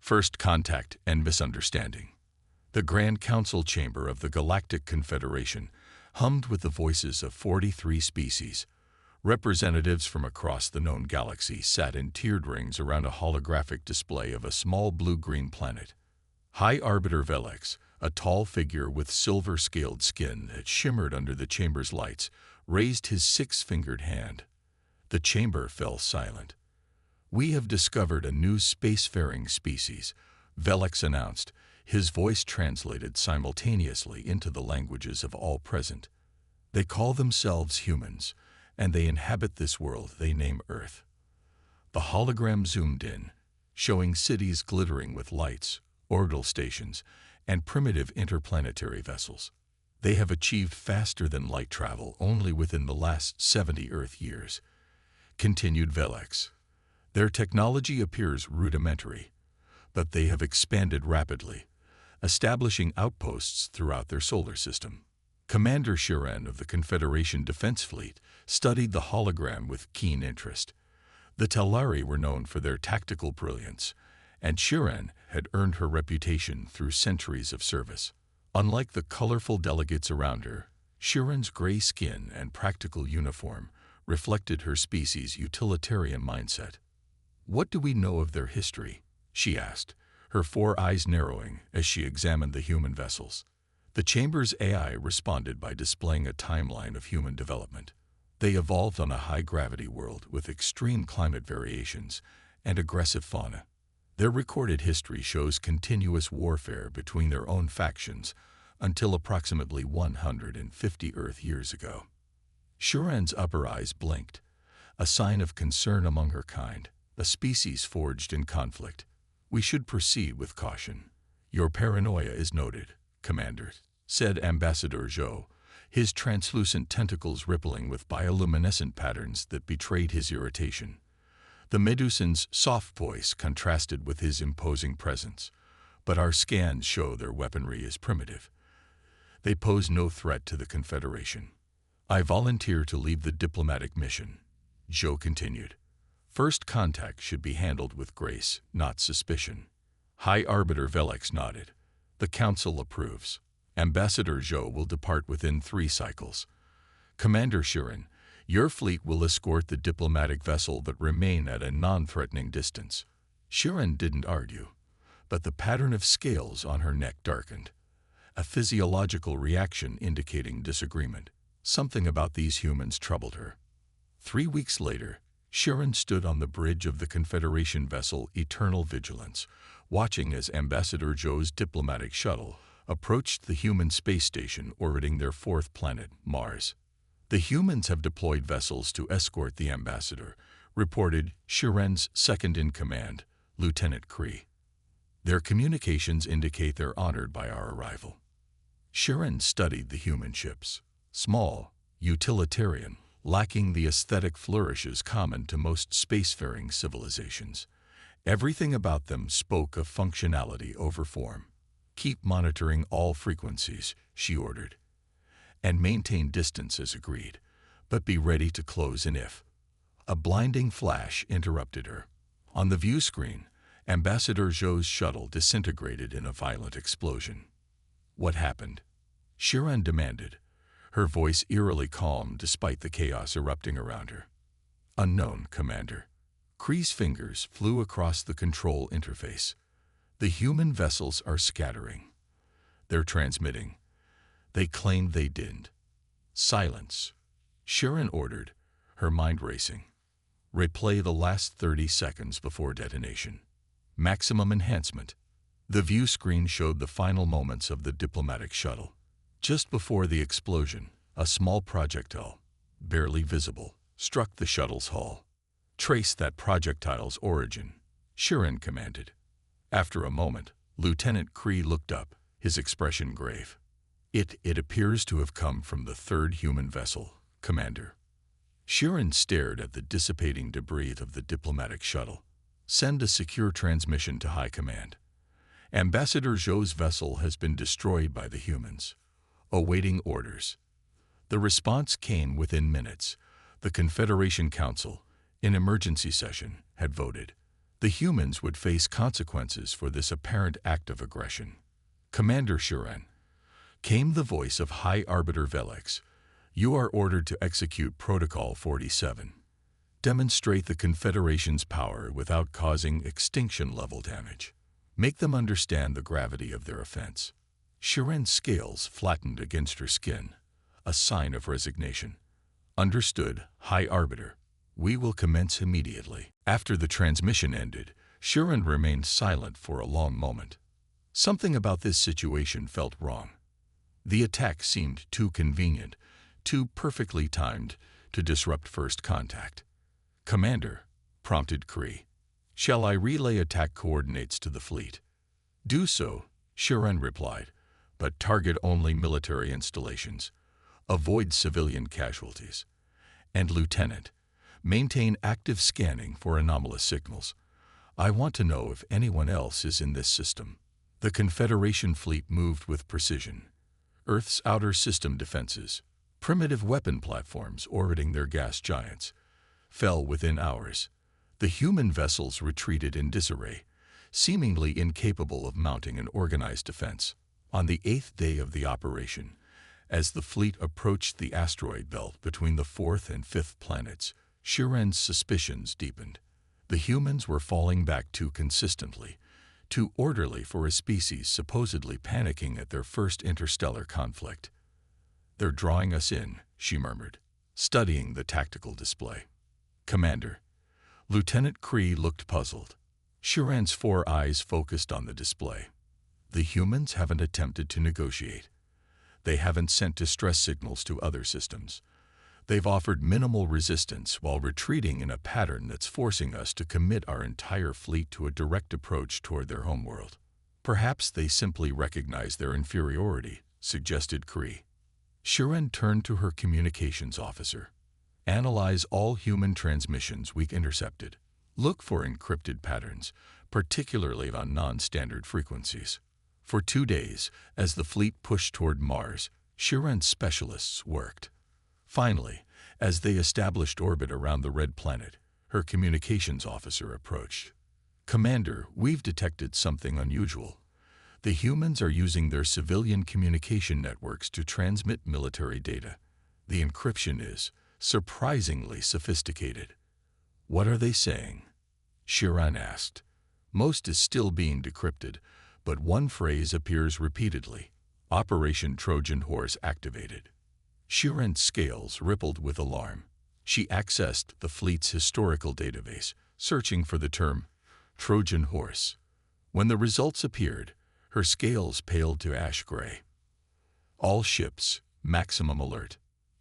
First Contact and Misunderstanding. The Grand Council Chamber of the Galactic Confederation hummed with the voices of 43 species. Representatives from across the known galaxy sat in tiered rings around a holographic display of a small blue-green planet. High Arbiter Velex, a tall figure with silver-scaled skin that shimmered under the chamber's lights, raised his six-fingered hand. The chamber fell silent. "We have discovered a new spacefaring species," Velex announced, his voice translated simultaneously into the languages of all present. "They call themselves humans, and they inhabit this world they name Earth." The hologram zoomed in, showing cities glittering with lights, orbital stations, and primitive interplanetary vessels. "They have achieved faster-than-light travel only within the last 70 Earth years," continued Velex. "Their technology appears rudimentary, but they have expanded rapidly, establishing outposts throughout their solar system." Commander Shiren of the Confederation Defense Fleet studied the hologram with keen interest. The Telari were known for their tactical brilliance, and Shiren had earned her reputation through centuries of service. Unlike the colorful delegates around her, Shiren's gray skin and practical uniform reflected her species' utilitarian mindset. "What do we know of their history?" she asked, her four eyes narrowing as she examined the human vessels. The chamber's AI responded by displaying a timeline of human development. They evolved on a high-gravity world with extreme climate variations and aggressive fauna. Their recorded history shows continuous warfare between their own factions until approximately 150 Earth years ago. Shiren's upper eyes blinked, a sign of concern among her kind, a species forged in conflict. "We should proceed with caution. Your paranoia is noted, Commander," said Ambassador Zhou, his translucent tentacles rippling with bioluminescent patterns that betrayed his irritation. The Medusan's soft voice contrasted with his imposing presence, "But our scans show their weaponry is primitive. They pose no threat to the Confederation. I volunteer to lead the diplomatic mission," Zhou continued. "First Contact should be handled with grace, not suspicion." High Arbiter Velex nodded. "The Council approves. Ambassador Zhou will depart within 3 cycles. Commander Shiren, your fleet will escort the diplomatic vessel that remain at a non-threatening distance." Shiren didn't argue, but the pattern of scales on her neck darkened, a physiological reaction indicating disagreement. Something about these humans troubled her. 3 weeks later, Shiren stood on the bridge of the Confederation vessel Eternal Vigilance, watching as Ambassador Zhou's diplomatic shuttle approached the human space station orbiting their 4th planet, Mars. "The humans have deployed vessels to escort the ambassador," reported Shiren's second-in-command, Lieutenant Kree. "Their communications indicate they're honored by our arrival." Shiren studied the human ships. Small, utilitarian, lacking the aesthetic flourishes common to most spacefaring civilizations. Everything about them spoke of functionality over form. "Keep monitoring all frequencies," she ordered, "and maintain distance as agreed, but be ready to close in if." A blinding flash interrupted her. On the view screen, Ambassador Zhou's shuttle disintegrated in a violent explosion. "What happened?" Shiren demanded, her voice eerily calm despite the chaos erupting around her. "Unknown, Commander." Kree's fingers flew across the control interface. "The human vessels are scattering. They're transmitting. They claim they didn't." "Silence," Shiren ordered, her mind racing. "Replay the last 30 seconds before detonation. Maximum enhancement." The view screen showed the final moments of the diplomatic shuttle. Just before the explosion, a small projectile, barely visible, struck the shuttle's hull. "Trace that projectile's origin," Shiren commanded. After a moment, Lieutenant Kree looked up, his expression grave. It appears to have come from the 3rd human vessel, Commander." Shiren stared at the dissipating debris of the diplomatic shuttle. "Send a secure transmission to High Command. Ambassador Zhou's vessel has been destroyed by the humans. Awaiting orders." The response came within minutes. The Confederation Council, in emergency session, had voted. The humans would face consequences for this apparent act of aggression. "Commander Shiren," came the voice of High Arbiter Velix, "you are ordered to execute Protocol 47. Demonstrate the Confederation's power without causing extinction-level damage. Make them understand the gravity of their offense." Shiren's scales flattened against her skin, a sign of resignation. "Understood, High Arbiter. We will commence immediately." After the transmission ended, Shiren remained silent for a long moment. Something about this situation felt wrong. The attack seemed too convenient, too perfectly timed to disrupt first contact. "Commander," prompted Kree, "shall I relay attack coordinates to the fleet?" "Do so," Shiren replied, "but target only military installations. Avoid civilian casualties. And Lieutenant, maintain active scanning for anomalous signals. I want to know if anyone else is in this system." The Confederation fleet moved with precision. Earth's outer system defenses, primitive weapon platforms orbiting their gas giants, fell within hours. The human vessels retreated in disarray, seemingly incapable of mounting an organized defense. On the 8th day of the operation, as the fleet approached the asteroid belt between the 4th and 5th planets, Shiren's suspicions deepened. The humans were falling back too consistently, too orderly for a species supposedly panicking at their first interstellar conflict. "They're drawing us in," she murmured, studying the tactical display. "Commander." Lieutenant Kree looked puzzled. Shiren's 4 eyes focused on the display. "The humans haven't attempted to negotiate. They haven't sent distress signals to other systems. They've offered minimal resistance while retreating in a pattern that's forcing us to commit our entire fleet to a direct approach toward their homeworld." "Perhaps they simply recognize their inferiority," suggested Kree. Shiren turned to her communications officer. "Analyze all human transmissions we've intercepted. Look for encrypted patterns, particularly on non-standard frequencies." For 2 days, as the fleet pushed toward Mars, Shiren's specialists worked. Finally, as they established orbit around the red planet, her communications officer approached. "Commander, we've detected something unusual. The humans are using their civilian communication networks to transmit military data. The encryption is surprisingly sophisticated." "What are they saying?" Shiren asked. "Most is still being decrypted, but one phrase appears repeatedly: Operation Trojan Horse activated." Shiren's scales rippled with alarm. She accessed the fleet's historical database, searching for the term Trojan Horse. When the results appeared, her scales paled to ash gray. "All ships, maximum alert,"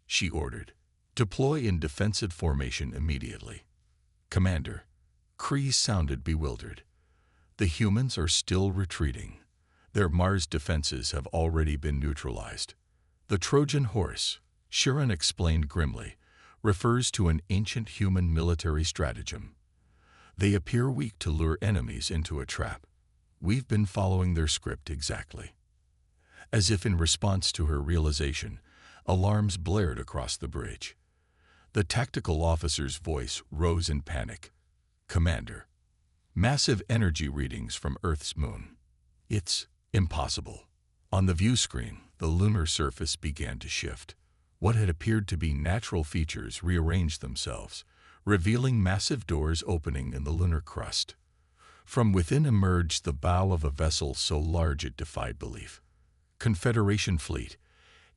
she ordered. "Deploy in defensive formation immediately." "Commander." Kree sounded bewildered. "The humans are still retreating. Their Mars defenses have already been neutralized. The Trojan Horse," Shiren explained grimly, "refers to an ancient human military stratagem. They appear weak to lure enemies into a trap. We've been following their script exactly." As if in response to her realization, alarms blared across the bridge. The tactical officer's voice rose in panic. "Commander, massive energy readings from Earth's moon. It's impossible." On the view screen, the lunar surface began to shift. What had appeared to be natural features rearranged themselves, revealing massive doors opening in the lunar crust. From within emerged the bow of a vessel so large it defied belief. "Confederation fleet,"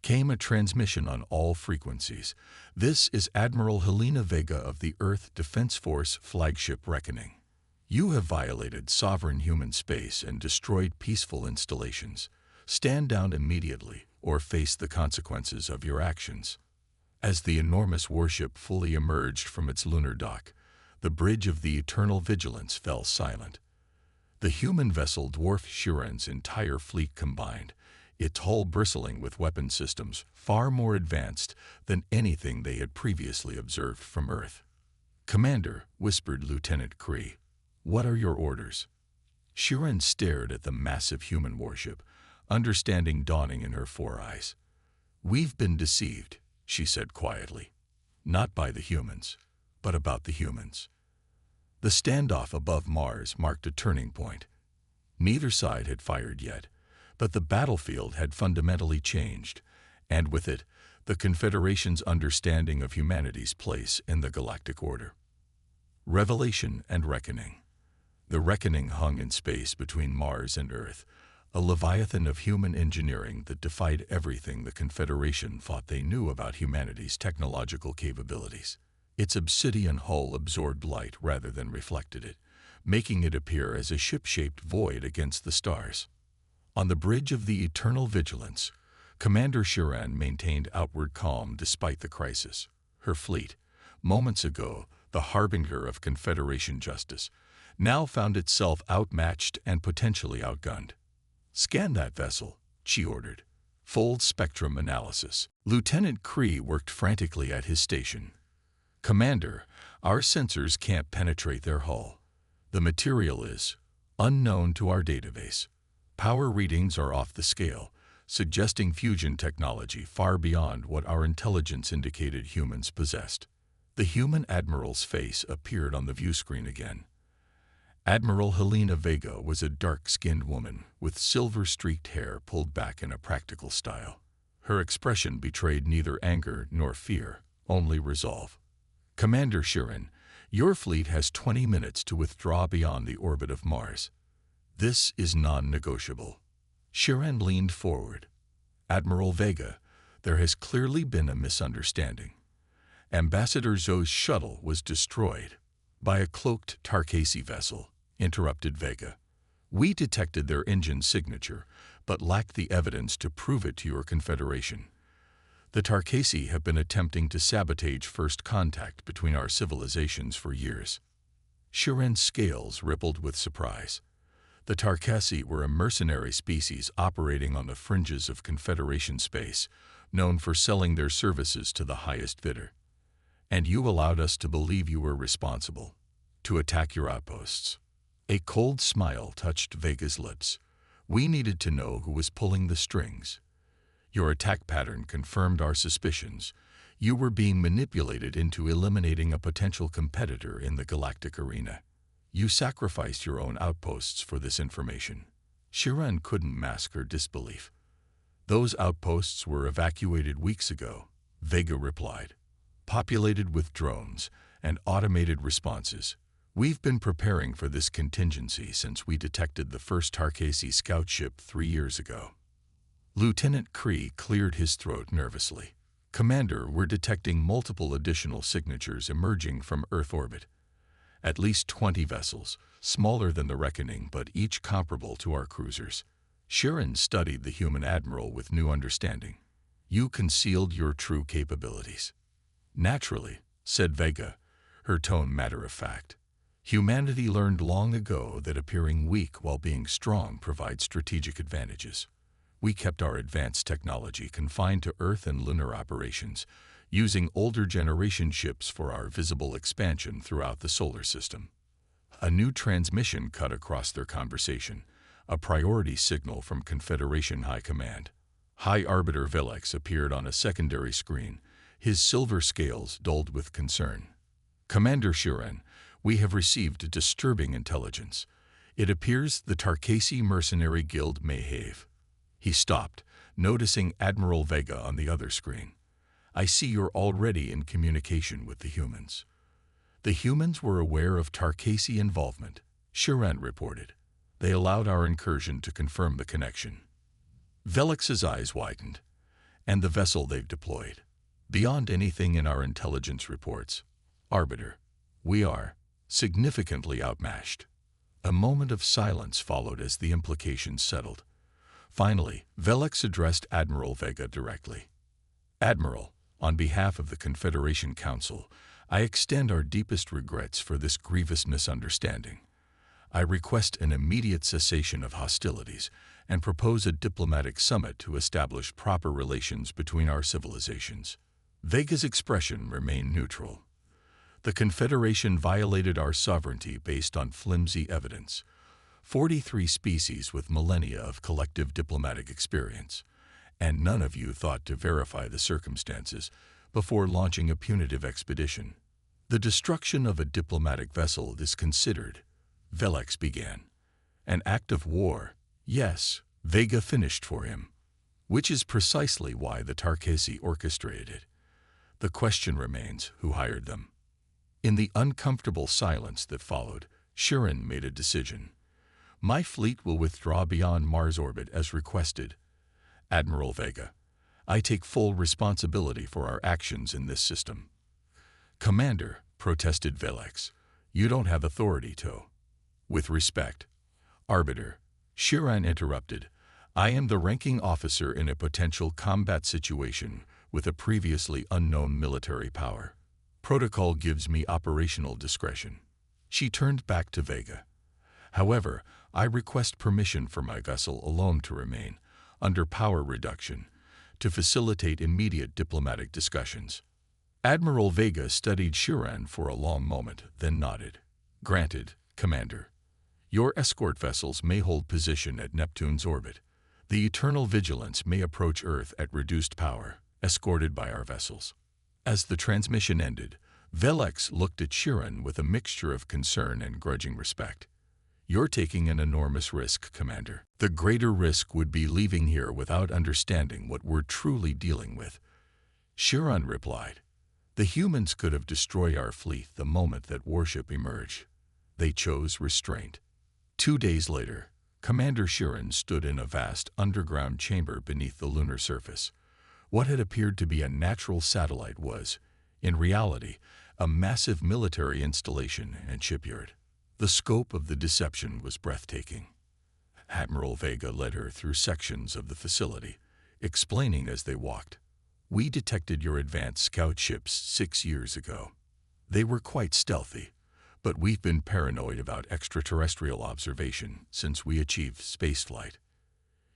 came a transmission on all frequencies. "This is Admiral Helena Vega of the Earth Defense Force flagship Reckoning. You have violated sovereign human space and destroyed peaceful installations. Stand down immediately or face the consequences of your actions." As the enormous warship fully emerged from its lunar dock, the bridge of the Eternal Vigilance fell silent. The human vessel dwarfed Shiren's entire fleet combined, its hull bristling with weapon systems far more advanced than anything they had previously observed from Earth. "Commander," whispered Lieutenant Kree, "what are your orders?" Shiren stared at the massive human warship, understanding dawning in her 4 eyes. "We've been deceived," she said quietly. "Not by the humans, but about the humans." The standoff above Mars marked a turning point. Neither side had fired yet, but the battlefield had fundamentally changed, and with it, the Confederation's understanding of humanity's place in the galactic order. Revelation and Reckoning. The reckoning hung in space between Mars and Earth, a leviathan of human engineering that defied everything the Confederation thought they knew about humanity's technological capabilities. Its obsidian hull absorbed light rather than reflected it, making it appear as a ship-shaped void against the stars. On the bridge of the Eternal Vigilance, Commander Shiran maintained outward calm despite the crisis. Her fleet, moments ago the harbinger of Confederation justice, now found itself outmatched and potentially outgunned. "Scan that vessel," she ordered. "Fold spectrum analysis." Lieutenant Cree worked frantically at his station. "Commander, our sensors can't penetrate their hull. The material is unknown to our database. Power readings are off the scale, suggesting fusion technology far beyond what our intelligence indicated humans possessed." The human admiral's face appeared on the view screen again. Admiral Helena Vega was a dark-skinned woman with silver-streaked hair pulled back in a practical style. Her expression betrayed neither anger nor fear, only resolve. "Commander Shiran, your fleet has 20 minutes to withdraw beyond the orbit of Mars. This is non-negotiable." Shiran leaned forward. "Admiral Vega, there has clearly been a misunderstanding. Ambassador Zhou's shuttle was destroyed by a cloaked Tarkasi vessel," interrupted Vega. "We detected their engine signature, but lacked the evidence to prove it to your Confederation. The Tarkasi have been attempting to sabotage first contact between our civilizations for years." Shiran's scales rippled with surprise. The Tarkasi were a mercenary species operating on the fringes of Confederation space, known for selling their services to the highest bidder. "And you allowed us to believe you were responsible, to attack your outposts." A cold smile touched Vega's lips. "We needed to know who was pulling the strings. Your attack pattern confirmed our suspicions. You were being manipulated into eliminating a potential competitor in the galactic arena. You sacrificed your own outposts for this information." Shiran couldn't mask her disbelief. "Those outposts were evacuated weeks ago," Vega replied. "Populated with drones and automated responses. We've been preparing for this contingency since we detected the first Tarkasi scout ship 3 years ago." Lieutenant Cree cleared his throat nervously. "Commander, we're detecting multiple additional signatures emerging from Earth orbit. At least 20 vessels, smaller than the Reckoning but each comparable to our cruisers." Shiran studied the human admiral with new understanding. "You concealed your true capabilities." "Naturally," said Vega, her tone matter-of-fact. "Humanity learned long ago that appearing weak while being strong provides strategic advantages. We kept our advanced technology confined to Earth and lunar operations, using older generation ships for our visible expansion throughout the solar system." A new transmission cut across their conversation, a priority signal from Confederation High Command. High Arbiter Velix appeared on a secondary screen, his silver scales dulled with concern. "Commander Shiran, we have received disturbing intelligence. It appears the Tarkasi Mercenary Guild may have." He stopped, noticing Admiral Vega on the other screen. "I see you're already in communication with the humans." "The humans were aware of Tarkasi involvement," Shiran reported. "They allowed our incursion to confirm the connection." Velix's eyes widened. "And the vessel they've deployed? Beyond anything in our intelligence reports, Arbiter, we are significantly outmatched." A moment of silence followed as the implications settled. Finally, Velix addressed Admiral Vega directly. "Admiral, on behalf of the Confederation Council, I extend our deepest regrets for this grievous misunderstanding. I request an immediate cessation of hostilities and propose a diplomatic summit to establish proper relations between our civilizations." Vega's expression remained neutral. "The Confederation violated our sovereignty based on flimsy evidence. 43 species with millennia of collective diplomatic experience, and none of you thought to verify the circumstances before launching a punitive expedition. The destruction of a diplomatic vessel is considered, Velex began, an act of war. Yes, Vega finished for him, which is precisely why the Tarkesi orchestrated it. The question remains, who hired them? In the uncomfortable silence that followed, Shirin made a decision. My fleet will withdraw beyond Mars orbit as requested. Admiral Vega, I take full responsibility for our actions in this system. Commander, protested Velex, you don't have authority to. With respect, Arbiter, Shirin interrupted, I am the ranking officer in a potential combat situation with a previously unknown military power. Protocol gives me operational discretion. She turned back to Vega. However, I request permission for my vessel alone to remain, under power reduction, to facilitate immediate diplomatic discussions. Admiral Vega studied Shirin for a long moment, then nodded. Granted, Commander. Your escort vessels may hold position at Neptune's orbit. The Eternal Vigilance may approach Earth at reduced power, escorted by our vessels. As the transmission ended, Velex looked at Shirin with a mixture of concern and grudging respect. You're taking an enormous risk, Commander. The greater risk would be leaving here without understanding what we're truly dealing with. Shirin replied. The humans could have destroyed our fleet the moment that Warship emerged. They chose restraint. 2 days later, Commander Shirin stood in a vast underground chamber beneath the lunar surface. What had appeared to be a natural satellite was, in reality, a massive military installation and shipyard. The scope of the deception was breathtaking. Admiral Vega led her through sections of the facility, explaining as they walked. We detected your advanced scout ships 6 years ago. They were quite stealthy, but we've been paranoid about extraterrestrial observation since we achieved spaceflight.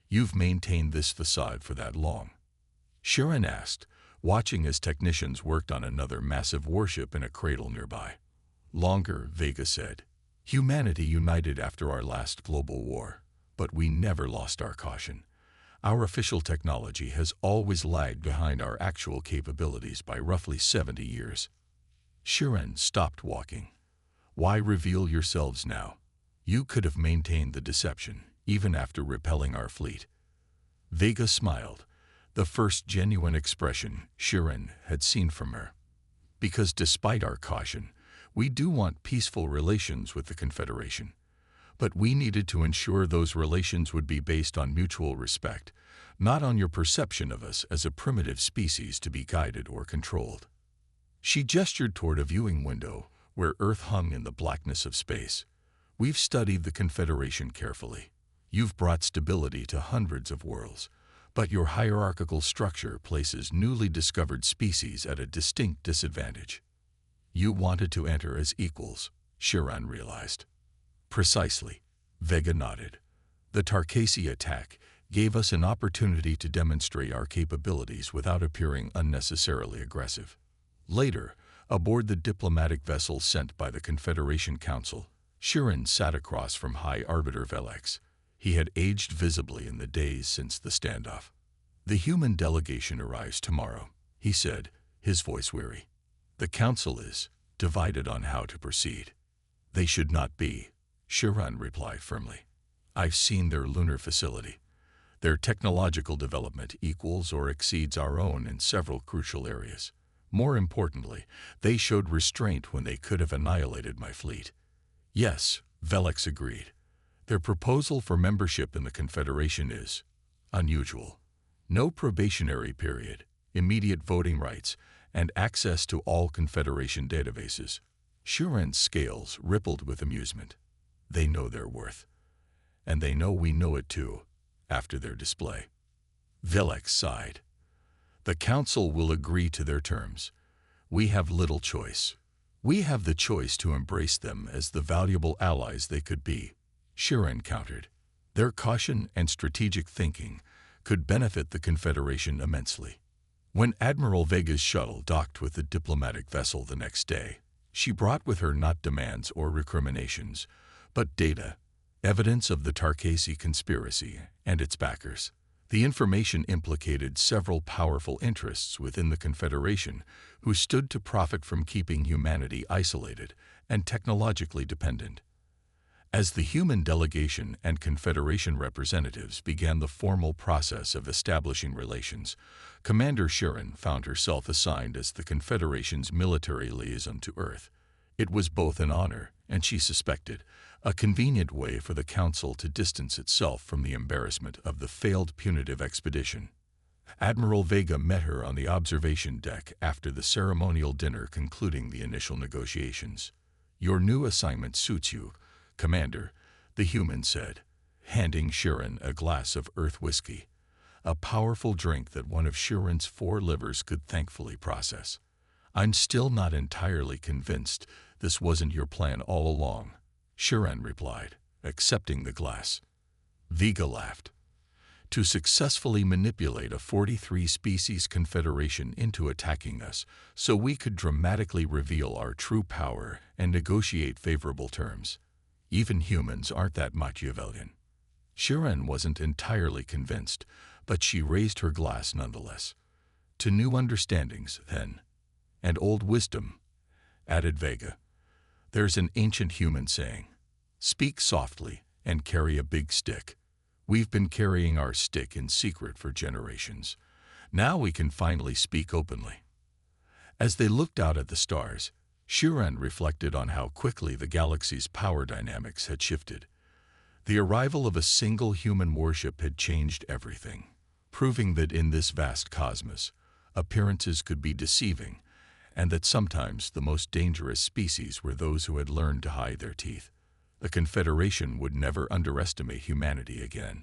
You've maintained this facade for that long? Shirin asked, watching as technicians worked on another massive warship in a cradle nearby. Longer, Vega said. Humanity united after our last global war, but we never lost our caution. Our official technology has always lagged behind our actual capabilities by roughly 70 years. Shirin stopped walking. Why reveal yourselves now? You could have maintained the deception, even after repelling our fleet. Vega smiled, the first genuine expression Shirin had seen from her. Because despite our caution, we do want peaceful relations with the Confederation. But we needed to ensure those relations would be based on mutual respect, not on your perception of us as a primitive species to be guided or controlled. She gestured toward a viewing window where Earth hung in the blackness of space. We've studied the Confederation carefully. You've brought stability to hundreds of worlds, but your hierarchical structure places newly discovered species at a distinct disadvantage. You wanted to enter as equals, Shirin realized. Precisely, Vega nodded. The Tarkesi attack gave us an opportunity to demonstrate our capabilities without appearing unnecessarily aggressive. Later, aboard the diplomatic vessel sent by the Confederation Council, Shirin sat across from High Arbiter Velex. He had aged visibly in the days since the standoff. The human delegation arrives tomorrow, he said, his voice weary. The Council is divided on how to proceed. They should not be, Shirin replied firmly. I've seen their lunar facility. Their technological development equals or exceeds our own in several crucial areas. More importantly, they showed restraint when they could have annihilated my fleet. Yes, Velex agreed. Their proposal for membership in the Confederation is unusual. No probationary period, immediate voting rights, and access to all Confederation databases. Shirin's scales rippled with amusement. They know their worth. And they know we know it too, after their display. Velex sighed. The Council will agree to their terms. We have little choice. We have the choice to embrace them as the valuable allies they could be, Shirin countered. Their caution and strategic thinking could benefit the Confederation immensely. When Admiral Vega's shuttle docked with the diplomatic vessel the next day, she brought with her not demands or recriminations, but data, evidence of the Tarkesi conspiracy and its backers. The information implicated several powerful interests within the Confederation who stood to profit from keeping humanity isolated and technologically dependent. As the human delegation and Confederation representatives began the formal process of establishing relations, Commander Sharon found herself assigned as the Confederation's military liaison to Earth. It was both an honor, and she suspected, a convenient way for the Council to distance itself from the embarrassment of the failed punitive expedition. Admiral Vega met her on the observation deck after the ceremonial dinner concluding the initial negotiations. "Your new assignment suits you, Commander," the human said, handing Sharon a glass of Earth whiskey, a powerful drink that one of Sharon's 4 livers could thankfully process. "I'm still not entirely convinced this wasn't your plan all along," Sharon replied, accepting the glass. Vega laughed. "To successfully manipulate a 43-species confederation into attacking us so we could dramatically reveal our true power and negotiate favorable terms. Even humans aren't that Machiavellian." Sharon wasn't entirely convinced, but she raised her glass nonetheless. "To new understandings, then. And old wisdom," added Vega. "There's an ancient human saying, 'Speak softly and carry a big stick.' We've been carrying our stick in secret for generations. Now we can finally speak openly." As they looked out at the stars, Sharon reflected on how quickly the galaxy's power dynamics had shifted. The arrival of a single human warship had changed everything, proving that in this vast cosmos, appearances could be deceiving, and that sometimes the most dangerous species were those who had learned to hide their teeth. The Confederation would never underestimate humanity again.